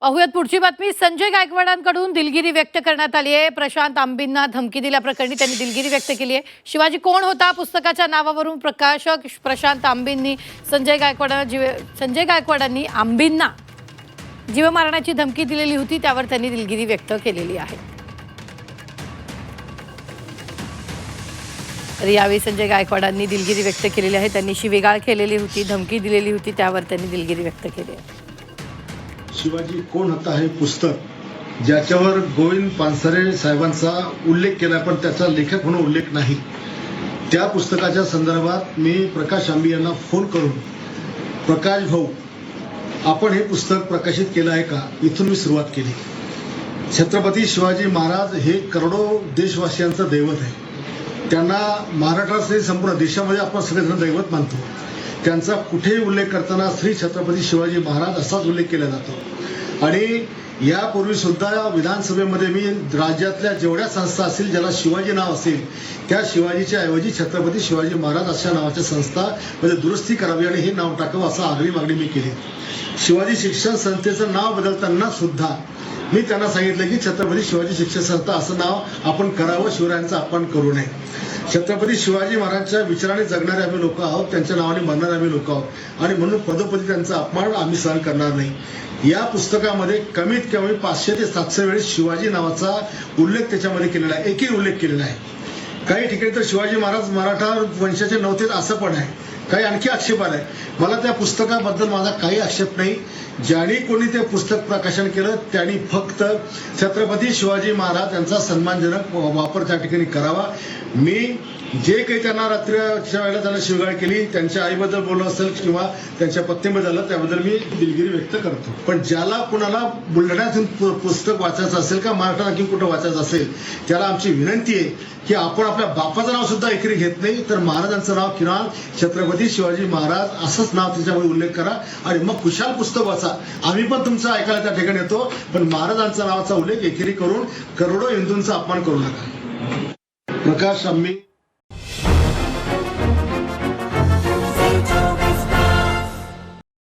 पाहुयात पुढची बातमी। संजय गायकवाडांकडून दिलगिरी व्यक्त करण्यात आली आहे। प्रशांत आंबींना धमकी दिल्याप्रकरणी त्यांनी दिलगिरी व्यक्त केली आहे। शिवाजी कोण होता पुस्तकाच्या नावावरून प्रकाशक प्रशांत आंबींनी संजय गायकवाडांनी आंबींना जीव मारण्याची धमकी दिलेली होती, त्यावर त्यांनी दिलगिरी व्यक्त केलेली आहे। तर यावेळी संजय गायकवाडांनी दिलगिरी व्यक्त केलेली आहे। त्यांनी शिवीगाळ केलेली होती, धमकी दिलेली होती, त्यावर त्यांनी दिलगिरी व्यक्त केली आहे। शिवाजी कोण होता हे पुस्तक ज्याच्यावर गोविंद पानसरे साहेबांचा उल्लेख केला पण त्याचा लेखक म्हणून उल्लेख नाही, त्या पुस्तकाच्या संदर्भात मी प्रकाश आंबी यांना फोन करून, प्रकाश भाऊ आपण हे पुस्तक प्रकाशित केलं आहे का, इथून मी सुरुवात केली। छत्रपती शिवाजी महाराज हे करोडो देशवासियांचं दैवत आहे। त्यांना महाराष्ट्रात संपूर्ण देशामध्ये आपण सगळेजण दैवत मानतो। त्यांचा कुठेही उल्लेख करताना श्री छत्रपती शिवाजी महाराज असाच उल्लेख केला जातो। आणि यापूर्वी सुद्धा विधानसभेमध्ये मी राज्यातल्या जेवढ्या संस्था असतील ज्याला शिवाजी नाव असेल त्या शिवाजीच्या ऐवजी छत्रपती शिवाजी महाराज अशा नावाच्या संस्था म्हणजे दुरुस्ती करावी आणि हे नाव टाकावं असं आग्रही मागणी मी केली। शिवाजी शिक्षण संस्थेचं नाव बदलताना सुद्धा मी त्यांना सांगितलं की छत्रपती शिवाजी शिक्षण संस्था असं नाव आपण करावं, शिवरायांचा अपमान करू नये। छत्रपती शिवाजी महाराजांच्या विचाराने जगणारे आम्ही लोक आहोत, त्यांच्या नावाने मरणारे आम्ही लोक आहोत आणि म्हणून पदोपदी त्यांचा अपमान आम्ही सहन करणार नाही। या पुस्तकामध्ये कमीत कमी 500 ते 700 वेळेस शिवाजी नावाचा उल्लेख त्याच्यामध्ये केलेला आहे, एकही उल्लेख केलेला आहे। काही ठिकाणी तर शिवाजी महाराज मराठा वंशाचे नव्हते असं पण आहे, काही आणखी आक्षेप आलाय। मला त्या पुस्तकाबद्दल माझा काही आक्षेप नाही। ज्यांनी कोणी ते पुस्तक प्रकाशन केलं त्यांनी फक्त छत्रपती शिवाजी महाराज यांचा सन्मानजनक वापर त्या ठिकाणी करावा। मी जे काही त्यांना रात्रीच्या वेळेला त्यांना शिवगाळ केली, त्यांच्या आईबद्दल बोललं असेल किंवा त्यांच्या पत्नीबद्दल झालं त्याबद्दल मी दिलगिरी व्यक्त करतो। पण ज्याला कुणाला बुलढाण्यातून पुस्तक वाचायचं असेल का महाराष्ट्रात आणखी कुठं वाचायचं असेल त्याला आमची विनंती आहे की आपण आपल्या बापाचं नाव सुद्धा एकरी घेत नाही तर महाराजांचं नाव किमान छत्रपती शिवाजी महाराज असंच नाव त्याच्यामध्ये उल्लेख करा आणि मग खुशाल पुस्तक वाचा। आम्ही पण तुमचं ऐकायला त्या ठिकाणी येतो, पण महाराजांचा नावाचा उल्लेख एकेरी करून करोडो हिंदूंचा अपमान करू नका। प्रकाश आंबी